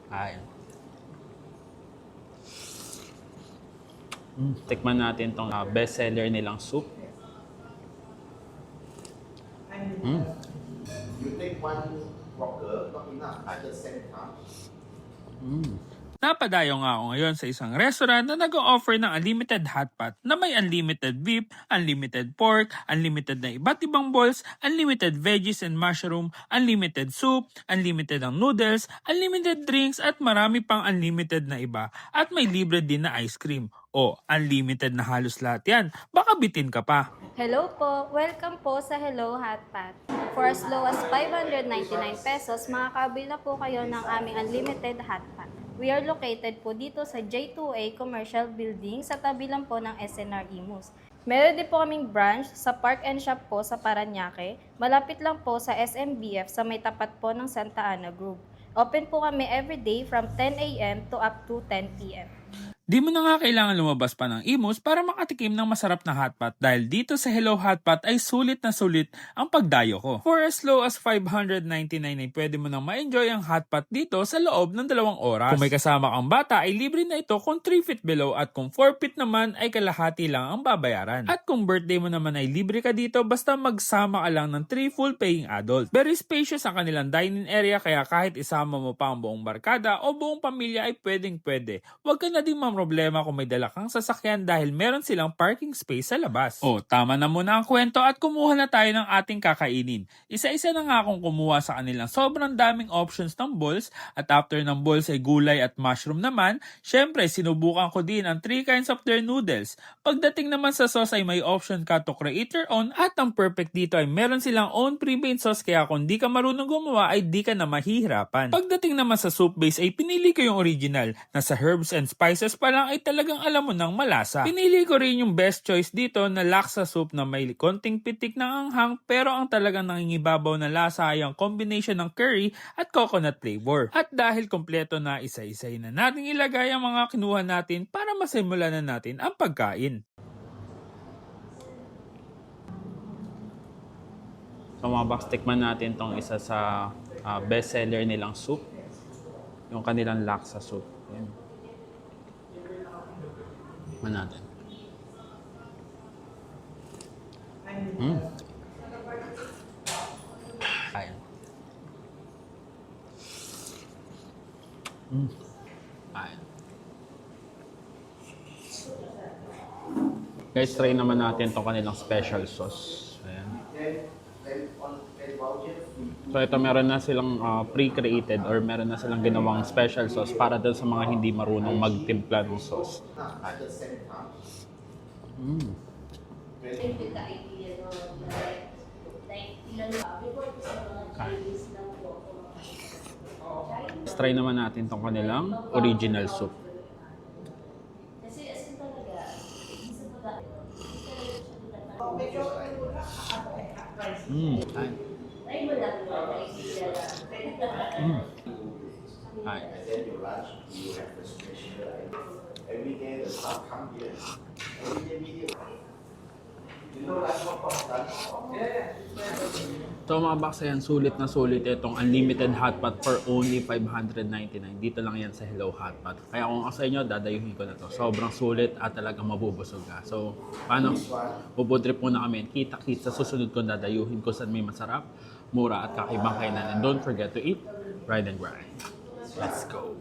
Ay. Tikman natin tong best seller nilang soup. You take one rocker, not enough at the same time. Napadayo nga ako ngayon sa isang restaurant na nag-o-offer ng unlimited hotpot na may unlimited beef, unlimited pork, unlimited na iba't ibang balls, unlimited veggies and mushroom, unlimited soup, unlimited ang noodles, unlimited drinks at marami pang unlimited na iba. At may libre din na ice cream. O, unlimited na halos lahat yan. Baka bitin ka pa. Hello po! Welcome po sa Hello Hotpot. For as low as 599 pesos, makakabil na po kayo ng aming unlimited hotpot. We are located po dito sa J2A Commercial Building sa tabi lang po ng SNR Imus. Meron din po kaming branch sa Park and Shop po sa Parañaque. Malapit lang po sa SMBF sa may tapat po ng Santa Ana Group. Open po kami everyday from 10 a.m. to up to 10 p.m. Di mo na nga kailangan lumabas pa ng Imus para makatikim ng masarap na hotpot dahil dito sa Hello Hotpot ay sulit na sulit ang pagdayo ko. For as low as 599 ay pwede mo nang ma-enjoy ang hotpot dito sa loob ng 2 oras. Kung may kasama kang bata ay libre na ito kung 3 feet below at kung 4 feet naman ay kalahati lang ang babayaran. At kung birthday mo naman ay libre ka dito basta magsama ka lang ng 3 full paying adults. Very spacious ang kanilang dining area kaya kahit isama mo pa ang buong barkada o buong pamilya ay pwedeng-pwede. Huwag ka na din problema kung may dala kang sasakyan dahil meron silang parking space sa labas. O, tama na muna ang kwento at kumuha na tayo ng ating kakainin. Isa-isa na nga akong kumuha sa kanilang sobrang daming options ng balls at after ng balls ay gulay at mushroom naman, syempre sinubukan ko din ang 3 kinds of their noodles. Pagdating naman sa sauce ay may option ka to create your own at ang perfect dito ay meron silang own pre-made sauce kaya kung di ka marunong gumawa ay di ka na mahihirapan. Pagdating naman sa soup base ay pinili ko yung original na sa herbs and spices pa lang ay talagang alam mo ng malasa. Pinili ko rin yung best choice dito na laksa soup na may konting pitik ng anghang pero ang talagang nangingibabaw na lasa ay ang combination ng curry at coconut flavor. At dahil kompleto na isa-isay na natin ilagay ang mga kinuha natin para masimulan na natin ang pagkain. So mga box, tikman natin tong isa sa best seller nilang soup. Yung kanilang laksa soup. Ayan. Tikman natin. Ayan. Ayan. Guys, try naman natin itong kanilang special sauce. Ayan. So ito meron na silang pre-created or meron na silang ginawang special sauce para doon sa mga hindi marunong magtimpla ng sauce. At the same time. Let's try naman natin itong kanilang original soup. Ay. Ay. And then your lunch, you have the special. Every day the staff come here. Every day meeting. You know lunch lunch? So mga box, ayan, sulit na sulit itong unlimited hotpot for only 599. Dito lang yan sa Hello Hotpot. Kaya kung ako sa inyo, dadayuhin ko na to. Sobrang sulit at talagang mabubusog ka. So, paano? Bubudrip muna kami. Kita-kita sa susunod ko dadayuhin ko saan may masarap, mura at kakaibang kainan. And don't forget to eat, ride and grind. Let's go!